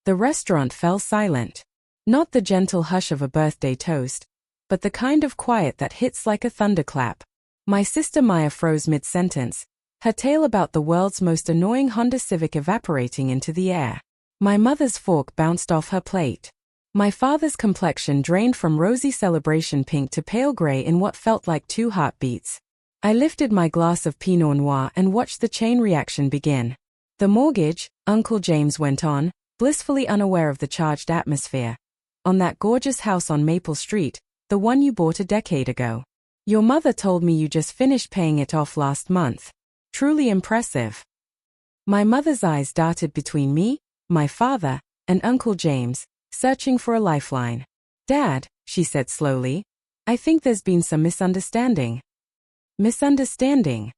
The restaurant fell silent. Not the gentle hush of a birthday toast, but the kind of quiet that hits like a thunderclap. My sister Maya froze mid-sentence, her tale about the world's most annoying Honda Civic evaporating into the air. My mother's fork bounced off her plate. My father's complexion drained from rosy celebration pink to pale gray in what felt like 2 heartbeats. I lifted my glass of Pinot Noir and watched the chain reaction begin. The mortgage, Uncle James went on, blissfully unaware of the charged atmosphere. On that gorgeous house on Maple Street, the one you bought a decade ago. Your mother told me you just finished paying it off last month. Truly impressive. My mother's eyes darted between me, my father, and Uncle James, searching for a lifeline. Dad, she said slowly, I think there's been some misunderstanding. Misunderstanding?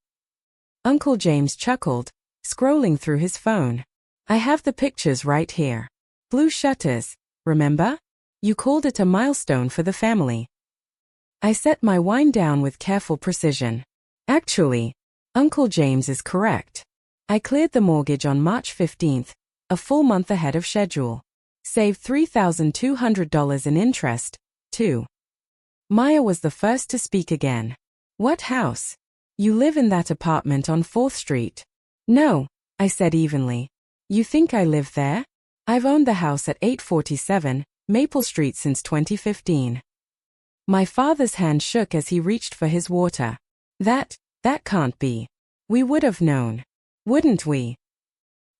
Uncle James chuckled, scrolling through his phone. I have the pictures right here. Blue shutters, remember? You called it a milestone for the family. I set my wine down with careful precision. Actually, Uncle James is correct. I cleared the mortgage on March 15th, a full month ahead of schedule. Saved $3,200 in interest, too. Maya was the first to speak again. What house? You live in that apartment on 4th Street. No, I said evenly. You think I live there? I've owned the house at 847 Maple Street since 2015. My father's hand shook as he reached for his water. That can't be. We would have known. Wouldn't we?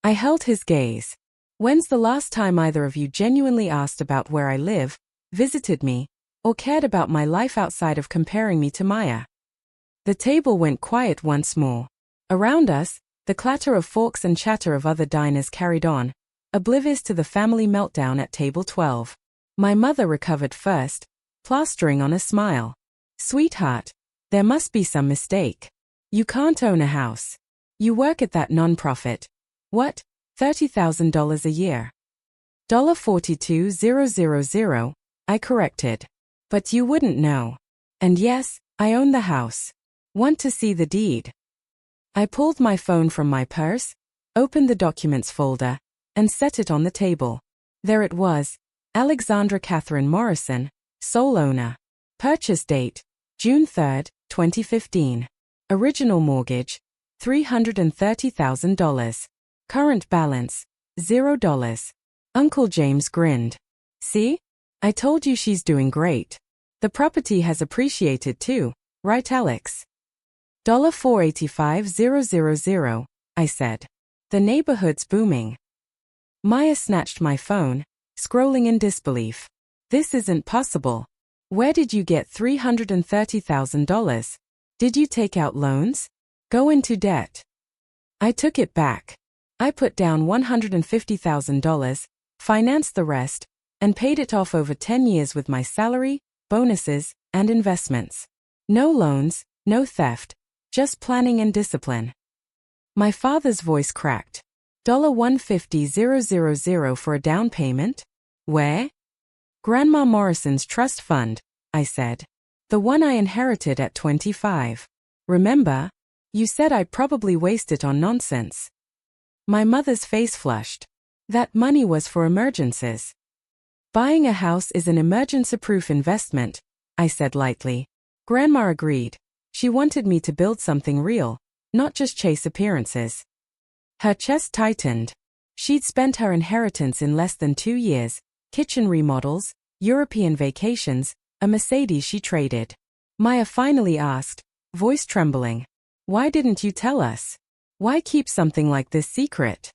I held his gaze. When's the last time either of you genuinely asked about where I live, visited me, or cared about my life outside of comparing me to Maya? The table went quiet once more. Around us, the clatter of forks and chatter of other diners carried on, oblivious to the family meltdown at table 12. My mother recovered first, plastering on a smile. Sweetheart, there must be some mistake. You can't own a house. You work at that nonprofit. What? $30,000 a year. $42,000, I corrected. But you wouldn't know. And yes, I own the house. Want to see the deed? I pulled my phone from my purse, opened the documents folder, and set it on the table. There it was, Alexandra Catherine Morrison, sole owner. Purchase date, June 3, 2015. Original mortgage, $330,000. Current balance, $0. Uncle James grinned. See? I told you she's doing great. The property has appreciated too, right Alex? $485,000, I said. The neighborhood's booming. Maya snatched my phone, scrolling in disbelief. This isn't possible. Where did you get $330,000? Did you take out loans? Go into debt? I took it back. I put down $150,000, financed the rest, and paid it off over 10 years with my salary, bonuses, and investments. No loans, no theft, just planning and discipline. My father's voice cracked. $150,000 for a down payment? Where? Grandma Morrison's trust fund, I said. The one I inherited at 25. Remember? You said I'd probably waste it on nonsense. My mother's face flushed. That money was for emergencies. Buying a house is an emergency-proof investment, I said lightly. Grandma agreed. She wanted me to build something real, not just chase appearances. Her chest tightened. She'd spent her inheritance in less than 2 years, kitchen remodels, European vacations, a Mercedes she traded. Maya finally asked, voice trembling. Why didn't you tell us? Why keep something like this secret?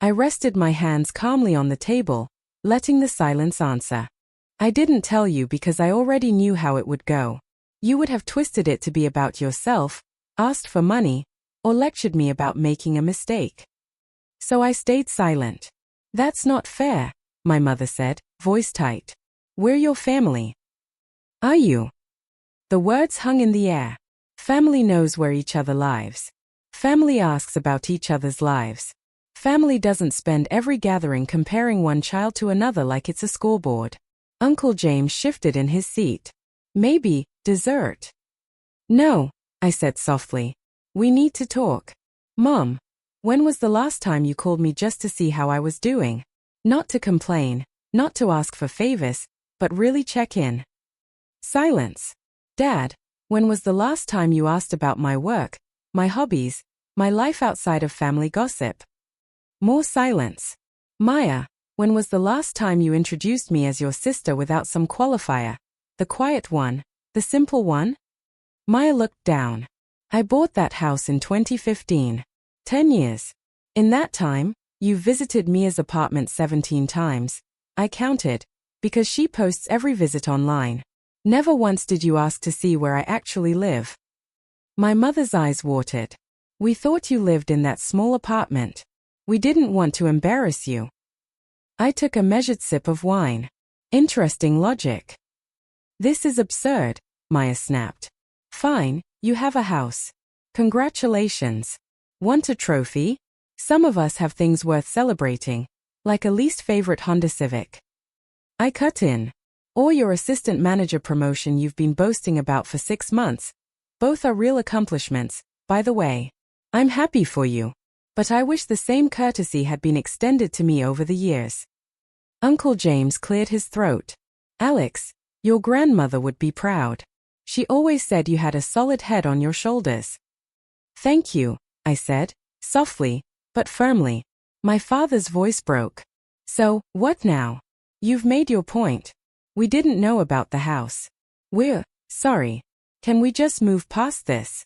I rested my hands calmly on the table, letting the silence answer. I didn't tell you because I already knew how it would go. You would have twisted it to be about yourself, asked for money, or lectured me about making a mistake. So I stayed silent. That's not fair, my mother said, voice tight. We're your family. Are you? The words hung in the air. Family knows where each other lives. Family asks about each other's lives. Family doesn't spend every gathering comparing one child to another like it's a scoreboard. Uncle James shifted in his seat. Maybe, dessert. No, I said softly. We need to talk. Mom, when was the last time you called me just to see how I was doing? Not to complain, not to ask for favors, but really check in. Silence. Dad, when was the last time you asked about my work, my hobbies, my life outside of family gossip? More silence. Maya, when was the last time you introduced me as your sister without some qualifier? The quiet one, the simple one? Maya looked down. I bought that house in 2015. 10 years. In that time, you visited Mia's apartment 17 times. I counted, because she posts every visit online. Never once did you ask to see where I actually live. My mother's eyes watered. We thought you lived in that small apartment. We didn't want to embarrass you. I took a measured sip of wine. Interesting logic. This is absurd, Maya snapped. Fine, you have a house. Congratulations. Want a trophy? Some of us have things worth celebrating, like a least favorite Honda Civic. I cut in. Or your assistant manager promotion you've been boasting about for 6 months. Both are real accomplishments, by the way. I'm happy for you. But I wish the same courtesy had been extended to me over the years. Uncle James cleared his throat. Alex, your grandmother would be proud. She always said you had a solid head on your shoulders. Thank you, I said, softly, but firmly. My father's voice broke. So, what now? You've made your point. We didn't know about the house. We're sorry. Can we just move past this?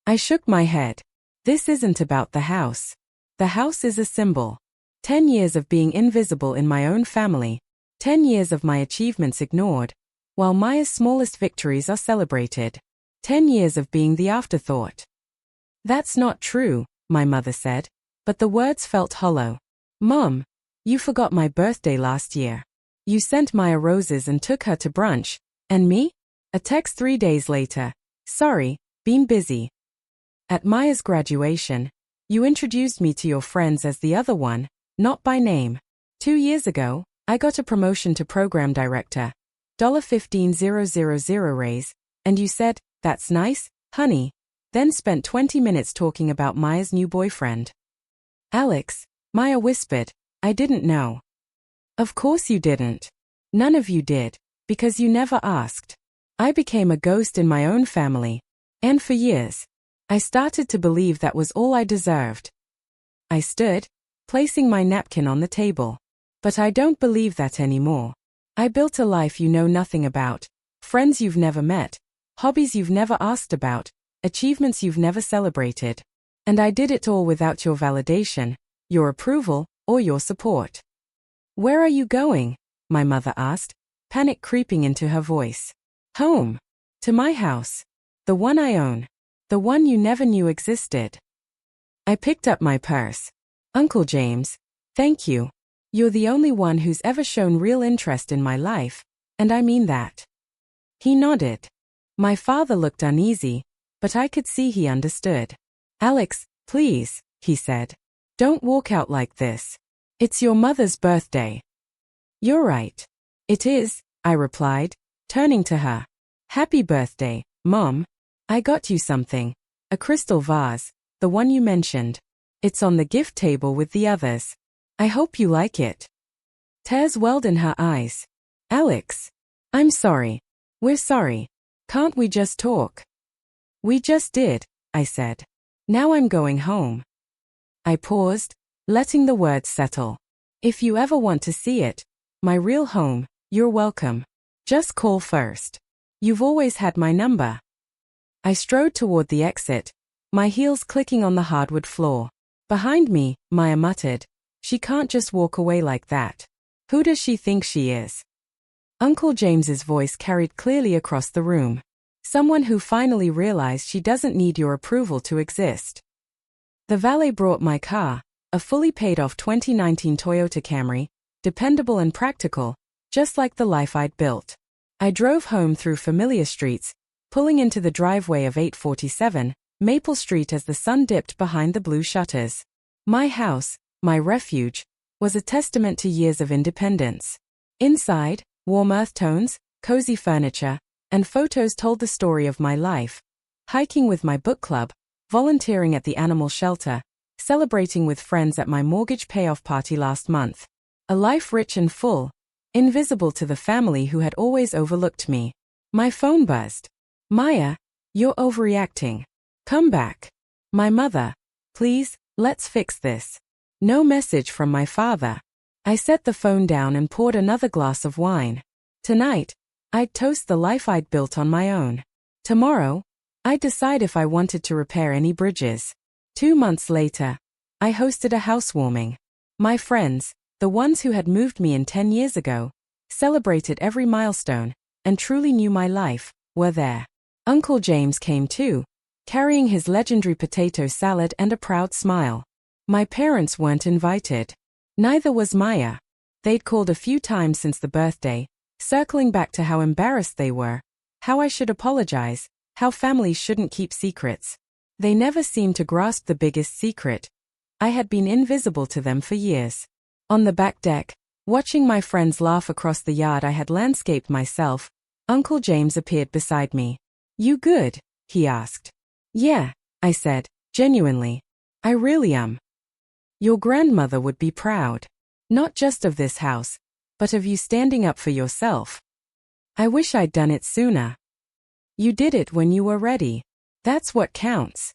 I shook my head. This isn't about the house. The house is a symbol. 10 years of being invisible in my own family. 10 years of my achievements ignored, while Maya's smallest victories are celebrated. 10 years of being the afterthought. That's not true, my mother said, but the words felt hollow. Mom, you forgot my birthday last year. You sent Maya roses and took her to brunch. And me? A text 3 days later. Sorry, been busy. At Maya's graduation, you introduced me to your friends as the other one, not by name. 2 years ago, I got a promotion to program director. $15,000 raise, and you said, that's nice, honey. Then spent 20 minutes talking about Maya's new boyfriend. Alex, Maya whispered, I didn't know. Of course you didn't. None of you did, because you never asked. I became a ghost in my own family. And for years, I started to believe that was all I deserved. I stood, placing my napkin on the table. But I don't believe that anymore. I built a life you know nothing about, friends you've never met, hobbies you've never asked about, achievements you've never celebrated. And I did it all without your validation, your approval, or your support. Where are you going? My mother asked, panic creeping into her voice. Home. To my house. The one I own. The one you never knew existed. I picked up my purse. Uncle James, thank you. You're the only one who's ever shown real interest in my life, and I mean that. He nodded. My father looked uneasy, but I could see he understood. Alex, please, he said. Don't walk out like this. It's your mother's birthday. You're right. It is, I replied, turning to her. Happy birthday, Mom. I got you something. A crystal vase, the one you mentioned. It's on the gift table with the others. I hope you like it. Tears welled in her eyes. Alex. I'm sorry. We're sorry. Can't we just talk? We just did, I said. Now I'm going home. I paused, letting the words settle. If you ever want to see it, my real home, you're welcome. Just call first. You've always had my number. I strode toward the exit, my heels clicking on the hardwood floor. Behind me, Maya muttered, she can't just walk away like that. Who does she think she is? Uncle James's voice carried clearly across the room. Someone who finally realized she doesn't need your approval to exist. The valet brought my car, a fully paid-off 2019 Toyota Camry, dependable and practical, just like the life I'd built. I drove home through familiar streets, pulling into the driveway of 847 Maple Street as the sun dipped behind the blue shutters. My house, my refuge, was a testament to years of independence. Inside, warm earth tones, cozy furniture, and photos told the story of my life. Hiking with my book club, volunteering at the animal shelter, celebrating with friends at my mortgage payoff party last month. A life rich and full, invisible to the family who had always overlooked me. My phone buzzed. Maya, you're overreacting. Come back. My mother. Please, let's fix this. No message from my father. I set the phone down and poured another glass of wine. Tonight, I'd toast the life I'd built on my own. Tomorrow, I'd decide if I wanted to repair any bridges. 2 months later, I hosted a housewarming. My friends, the ones who had moved me in 10 years ago, celebrated every milestone, and truly knew my life, were there. Uncle James came too, carrying his legendary potato salad and a proud smile. My parents weren't invited. Neither was Maya. They'd called a few times since the birthday, circling back to how embarrassed they were, how I should apologize, how families shouldn't keep secrets. They never seemed to grasp the biggest secret. I had been invisible to them for years. On the back deck, watching my friends laugh across the yard I had landscaped myself, Uncle James appeared beside me. You good? He asked. Yeah, I said, genuinely. I really am. Your grandmother would be proud. Not just of this house, but of you standing up for yourself. I wish I'd done it sooner. You did it when you were ready. That's what counts.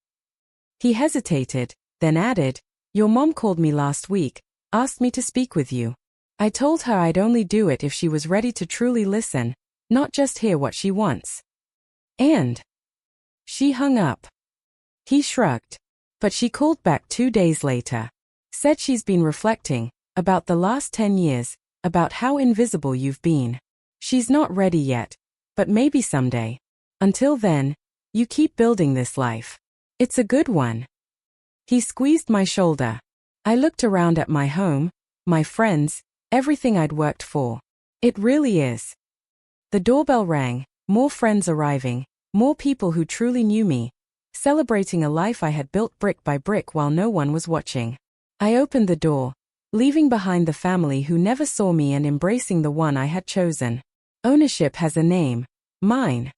He hesitated, then added, Your mom called me last week, asked me to speak with you. I told her I'd only do it if she was ready to truly listen, not just hear what she wants. And she hung up. He shrugged. But she called back 2 days later. Said she's been reflecting, about the last 10 years, about how invisible you've been. She's not ready yet, but maybe someday. Until then, you keep building this life. It's a good one. He squeezed my shoulder. I looked around at my home, my friends, everything I'd worked for. It really is. The doorbell rang, more friends arriving, more people who truly knew me, celebrating a life I had built brick by brick while no one was watching. I opened the door, leaving behind the family who never saw me and embracing the one I had chosen. Ownership has a name. Mine.